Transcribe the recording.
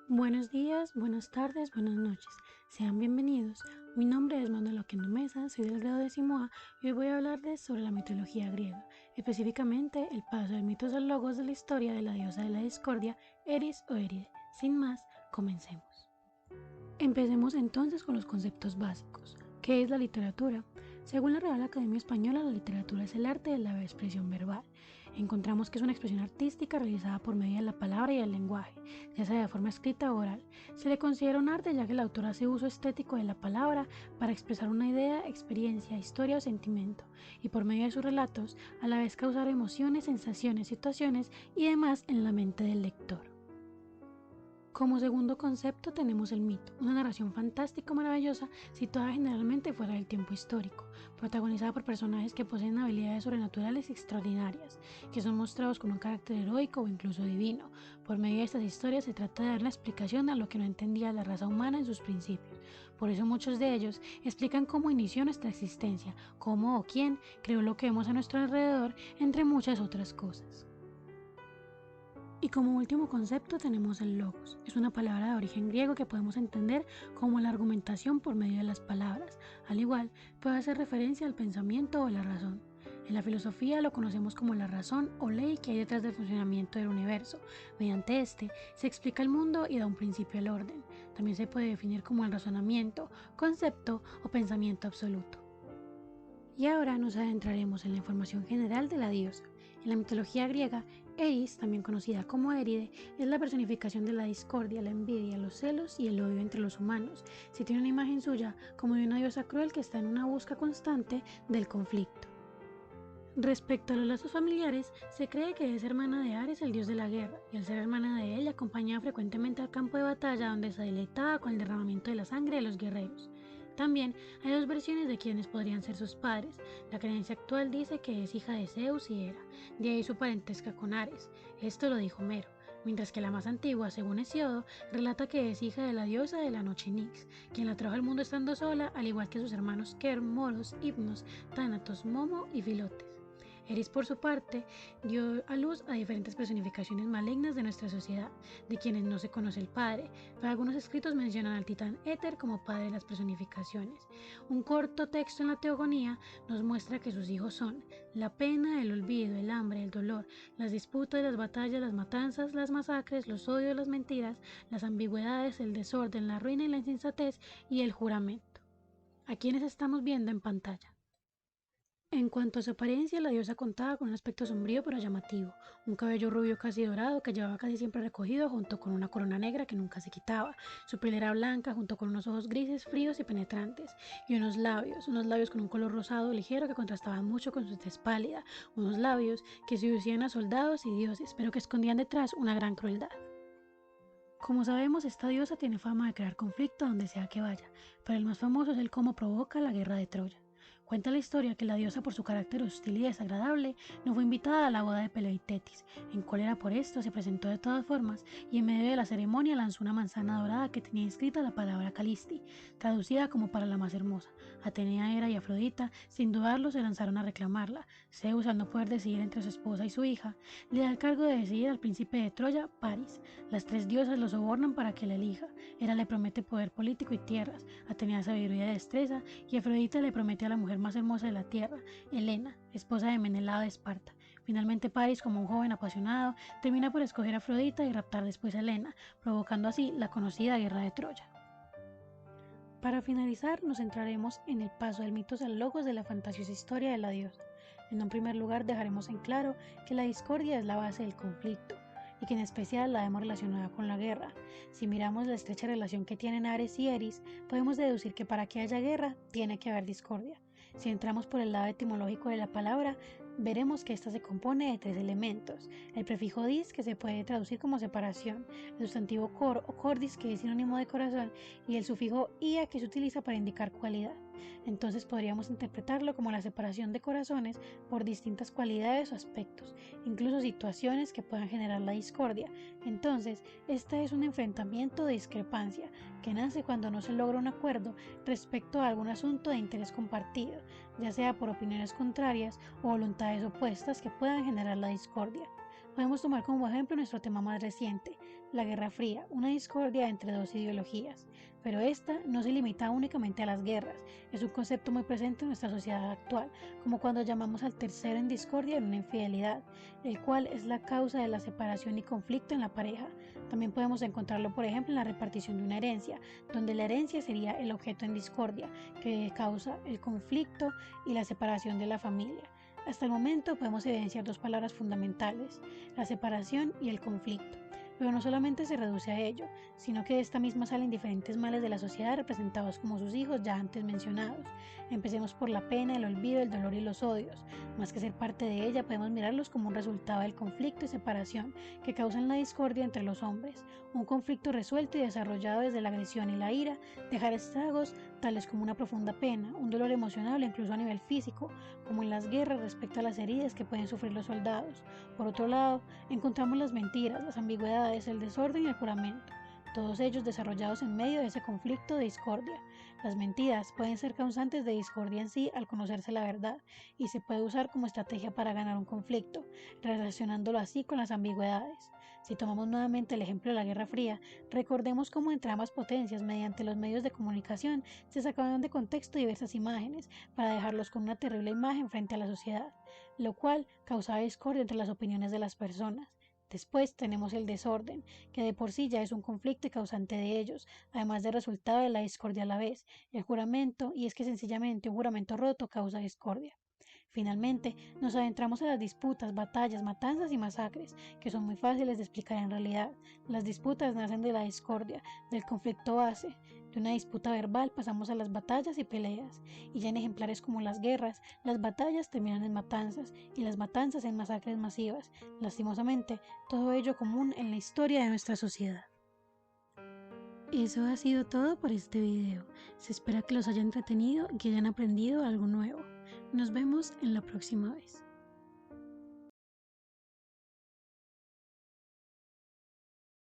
Buenos días, buenas tardes, buenas noches. Sean bienvenidos. Mi nombre es Manuel Oquendo Mesa, soy del grado décimo A y hoy voy a hablarles sobre la mitología griega, específicamente el paso del mitos al logos de la historia de la diosa de la discordia, Eris o Éride. Sin más, comencemos. Empecemos entonces con los conceptos básicos. ¿Qué es la literatura? Según la Real Academia Española, la literatura es el arte de la expresión verbal. Encontramos que es una expresión artística realizada por medio de la palabra y el lenguaje, ya sea de forma escrita o oral. Se le considera un arte ya que el autor hace uso estético de la palabra para expresar una idea, experiencia, historia o sentimiento, y por medio de sus relatos, a la vez causar emociones, sensaciones, situaciones y demás en la mente del lector. Como segundo concepto tenemos el mito, una narración fantástica maravillosa situada generalmente fuera del tiempo histórico, protagonizada por personajes que poseen habilidades sobrenaturales extraordinarias, que son mostrados con un carácter heroico o incluso divino. Por medio de estas historias se trata de dar la explicación a lo que no entendía la raza humana en sus principios. Por eso muchos de ellos explican cómo inició nuestra existencia, cómo o quién creó lo que vemos a nuestro alrededor, entre muchas otras cosas. Y como último concepto tenemos el logos. Es una palabra de origen griego que podemos entender como la argumentación por medio de las palabras. Al igual, puede hacer referencia al pensamiento o la razón. En la filosofía lo conocemos como la razón o ley que hay detrás del funcionamiento del universo. Mediante este se explica el mundo y da un principio al orden. También se puede definir como el razonamiento, concepto o pensamiento absoluto. Y ahora nos adentraremos en la información general de la diosa. En la mitología griega, Eris, también conocida como Éride, es la personificación de la discordia, la envidia, los celos y el odio entre los humanos. Se tiene una imagen suya como de una diosa cruel que está en una busca constante del conflicto. Respecto a los lazos familiares, se cree que es hermana de Ares, el dios de la guerra, y al ser hermana de él, acompañaba frecuentemente al campo de batalla donde se deleitaba con el derramamiento de la sangre de los guerreros. También hay dos versiones de quienes podrían ser sus padres. La creencia actual dice que es hija de Zeus y Hera, de ahí su parentesca con Ares. Esto lo dijo Homero. Mientras que la más antigua, según Hesiodo, relata que es hija de la diosa de la noche Nix, quien la trajo al mundo estando sola, al igual que sus hermanos Ker, Moros, Hipnos, Tánatos, Momo y Filotes. Eris, por su parte, dio a luz a diferentes personificaciones malignas de nuestra sociedad, de quienes no se conoce el padre, pero algunos escritos mencionan al titán Éter como padre de las personificaciones. Un corto texto en la Teogonía nos muestra que sus hijos son la pena, el olvido, el hambre, el dolor, las disputas, las batallas, las matanzas, las masacres, los odios, las mentiras, las ambigüedades, el desorden, la ruina y la insensatez y el juramento. ¿A quienes estamos viendo en pantalla? En cuanto a su apariencia, la diosa contaba con un aspecto sombrío pero llamativo, un cabello rubio casi dorado que llevaba casi siempre recogido junto con una corona negra que nunca se quitaba, su piel era blanca junto con unos ojos grises fríos y penetrantes, y unos labios con un color rosado ligero que contrastaban mucho con su tez pálida, unos labios que seducían a soldados y dioses, pero que escondían detrás una gran crueldad. Como sabemos, esta diosa tiene fama de crear conflicto donde sea que vaya, pero el más famoso es el cómo provoca la guerra de Troya. Cuenta la historia que la diosa, por su carácter hostil y desagradable, no fue invitada a la boda de Peleo y Tetis. En cólera por esto, se presentó de todas formas y en medio de la ceremonia lanzó una manzana dorada que tenía inscrita la palabra Calisti, traducida como para la más hermosa. Atenea, Hera y Afrodita, sin dudarlo, se lanzaron a reclamarla. Zeus, al no poder decidir entre su esposa y su hija, le da el cargo de decidir al príncipe de Troya, Paris. Las tres diosas lo sobornan para que la elija. Hera le promete poder político y tierras, Atenea sabiduría y destreza, y Afrodita le promete a la mujer más hermosa de la tierra, Helena, esposa de Menelao de Esparta. Finalmente Paris, como un joven apasionado, termina por escoger a Afrodita y raptar después a Helena, provocando así la conocida guerra de Troya. Para finalizar, nos centraremos en el paso del mitos al logos de la fantasiosa historia de la diosa. En un primer lugar, dejaremos en claro que la discordia es la base del conflicto y que en especial la vemos relacionada con la guerra. Si miramos la estrecha relación que tienen Ares y Eris, podemos deducir que para que haya guerra tiene que haber discordia. Si entramos por el lado etimológico de la palabra, veremos que ésta se compone de tres elementos: el prefijo dis, que se puede traducir como separación, el sustantivo cor o cordis, que es sinónimo de corazón, y el sufijo ia, que se utiliza para indicar cualidad. Entonces podríamos interpretarlo como la separación de corazones por distintas cualidades o aspectos, incluso situaciones que puedan generar la discordia. Entonces, este es un enfrentamiento de discrepancia que nace cuando no se logra un acuerdo respecto a algún asunto de interés compartido, ya sea por opiniones contrarias o voluntades opuestas que puedan generar la discordia. Podemos tomar como ejemplo nuestro tema más reciente, la Guerra Fría, una discordia entre dos ideologías. Pero esta no se limita únicamente a las guerras, es un concepto muy presente en nuestra sociedad actual, como cuando llamamos al tercero en discordia en una infidelidad, el cual es la causa de la separación y conflicto en la pareja. También podemos encontrarlo, por ejemplo, en la repartición de una herencia, donde la herencia sería el objeto en discordia, que causa el conflicto y la separación de la familia. Hasta el momento podemos evidenciar dos palabras fundamentales, la separación y el conflicto. Pero no solamente se reduce a ello, sino que de esta misma salen diferentes males de la sociedad representados como sus hijos ya antes mencionados. Empecemos por la pena, el olvido, el dolor y los odios. Más que ser parte de ella, podemos mirarlos como un resultado del conflicto y separación que causan la discordia entre los hombres. Un conflicto resuelto y desarrollado desde la agresión y la ira dejará estragos tales como una profunda pena, un dolor emocional e incluso a nivel físico, como en las guerras respecto a las heridas que pueden sufrir los soldados. Por otro lado, encontramos las mentiras, las ambigüedades, el desorden y el juramento, todos ellos desarrollados en medio de ese conflicto de discordia. Las mentiras pueden ser causantes de discordia en sí al conocerse la verdad y se puede usar como estrategia para ganar un conflicto, relacionándolo así con las ambigüedades. Si tomamos nuevamente el ejemplo de la Guerra Fría, recordemos cómo entre ambas potencias, mediante los medios de comunicación, se sacaban de contexto diversas imágenes para dejarlos con una terrible imagen frente a la sociedad, lo cual causaba discordia entre las opiniones de las personas. Después tenemos el desorden, que de por sí ya es un conflicto y causante de ellos, además de resultado de la discordia a la vez, el juramento, y es que sencillamente un juramento roto causa discordia. Finalmente, nos adentramos a las disputas, batallas, matanzas y masacres, que son muy fáciles de explicar en realidad. Las disputas nacen de la discordia, del conflicto base. De una disputa verbal pasamos a las batallas y peleas, y ya en ejemplares como las guerras, las batallas terminan en matanzas y las matanzas en masacres masivas. Lastimosamente, todo ello común en la historia de nuestra sociedad. Eso ha sido todo por este video. Se espera que los haya entretenido y que hayan aprendido algo nuevo. Nos vemos en la próxima vez.